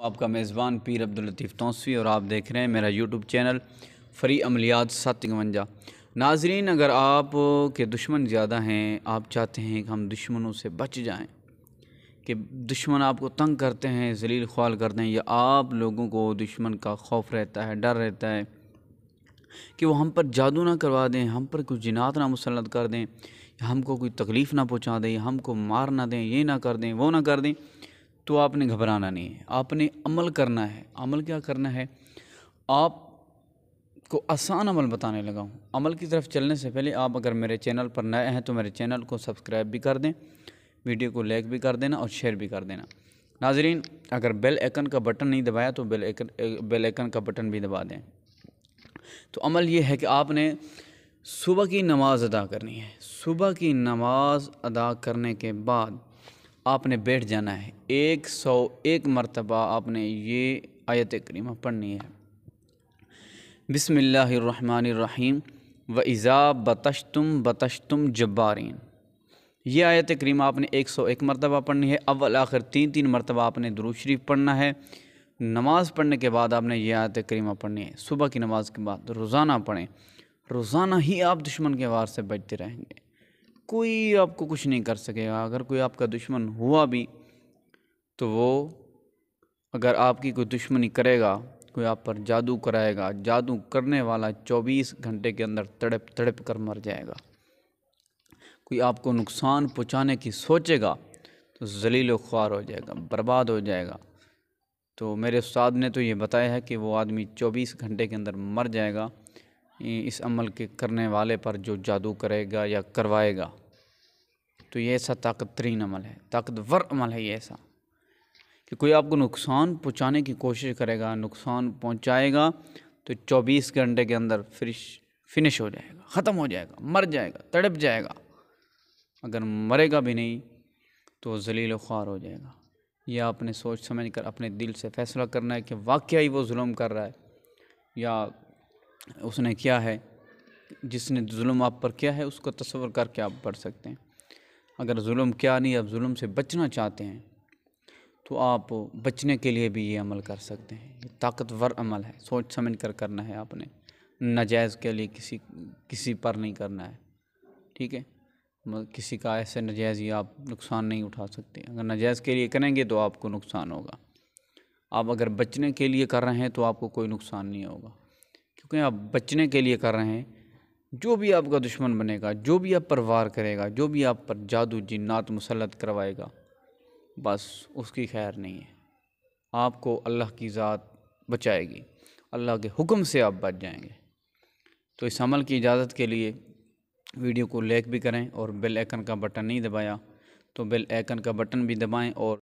आपका मेज़बान पीर अब्दुल लतीफ़ तौसवी और आप देख रहे हैं मेरा यूट्यूब चैनल फ्री अमलियात 753। नाजरीन, अगर आप के दुश्मन ज़्यादा हैं, आप चाहते हैं कि हम दुश्मनों से बच जाएं, कि दुश्मन आपको तंग करते हैं, ज़लील ख्वाल करते हैं, या आप लोगों को दुश्मन का खौफ रहता है, डर रहता है कि वो हम पर जादू ना करवा दें, हम पर कुछ जिनात ना मुसल्लत कर दें, या हमको कोई तकलीफ़ ना पहुँचा दें, हमको मार ना दें, ये ना कर दें, वो ना कर दें, तो आपने घबराना नहीं है। आपने अमल करना है। अमल क्या करना है? आपको आसान अमल बताने लगा हूँ। अमल की तरफ चलने से पहले आप अगर मेरे चैनल पर नए हैं तो मेरे चैनल को सब्सक्राइब भी कर दें, वीडियो को लाइक भी कर देना और शेयर भी कर देना। नाजरीन, अगर बेल आइकन का बटन नहीं दबाया तो बेल आइकन का बटन भी दबा दें। तो अमल ये है कि आपने सुबह की नमाज़ अदा करनी है। सुबह की नमाज़ अदा करने के बाद आपने बैठ जाना है। 101 मरतबा आपने ये आयत करीमा पढ़नी है। बिस्मिल्लाहिर्रहमानिर्रहीम व इज़ा बतश्तुम जब्बारीन। ये आयत करीमा आपने 101 मरतबा पढ़नी है। अव्वल आखिर 3-3 मरतबा आपने दुरूद शरीफ पढ़ना है। नमाज़ पढ़ने के बाद आपने ये आयत करीमा पढ़नी है। सुबह की नमाज़ के बाद रोज़ाना पढ़ें। रोज़ाना ही आप दुश्मन के वार से बचते रहेंगे। कोई आपको कुछ नहीं कर सकेगा। अगर कोई आपका दुश्मन हुआ भी तो वो, अगर आपकी कोई दुश्मनी करेगा, कोई आप पर जादू कराएगा, जादू करने वाला 24 घंटे के अंदर तड़प तड़प कर मर जाएगा। कोई आपको नुकसान पहुंचाने की सोचेगा तो ज़लील व ख्वार हो जाएगा, बर्बाद हो जाएगा। तो मेरे उस्ताद ने तो ये बताया है कि वो आदमी 24 घंटे के अंदर मर जाएगा इस अमल के करने वाले पर जो जादू करेगा या करवाएगा। तो ये ऐसा ताकतरीन अमल है, ताकतवर अमल है ये ऐसा कि कोई आपको नुकसान पहुंचाने की कोशिश करेगा, नुकसान पहुंचाएगा तो 24 घंटे के अंदर फिनिश हो जाएगा, ख़त्म हो जाएगा, मर जाएगा, तड़प जाएगा। अगर मरेगा भी नहीं तो ज़लील व ख्वार हो जाएगा। ये आपने सोच समझ कर अपने दिल से फ़ैसला करना है कि वाकई वो जुल्म कर रहा है या उसने किया है। जिसने जुल्म आप पर किया है उसको तस्वर करके आप पढ़ सकते हैं। अगर जुल्म किया नहीं, आप जुल्म से बचना चाहते हैं तो आप बचने के लिए भी ये अमल कर सकते हैं। ये ताकतवर अमल है, सोच समझ कर करना है आपने। नाजायज़ के लिए किसी पर नहीं करना है, ठीक है। किसी का ऐसे नाजायज़ ही आप नुकसान नहीं उठा सकते। अगर नाजायज़ के लिए करेंगे तो आपको नुकसान होगा। आप अगर बचने के लिए कर रहे हैं तो आपको कोई नुकसान नहीं होगा, क्योंकि आप बचने के लिए कर रहे हैं। जो भी आपका दुश्मन बनेगा, जो भी आप पर वार करेगा, जो भी आप पर जादू जिन्नात मुसल्लत करवाएगा, बस उसकी खैर नहीं है। आपको अल्लाह की ज़ात बचाएगी, अल्लाह के हुक्म से आप बच जाएंगे। तो इस अमल की इजाज़त के लिए वीडियो को लाइक भी करें और बेल आइकन का बटन नहीं दबाया तो बेल आइकन का बटन भी दबाएं और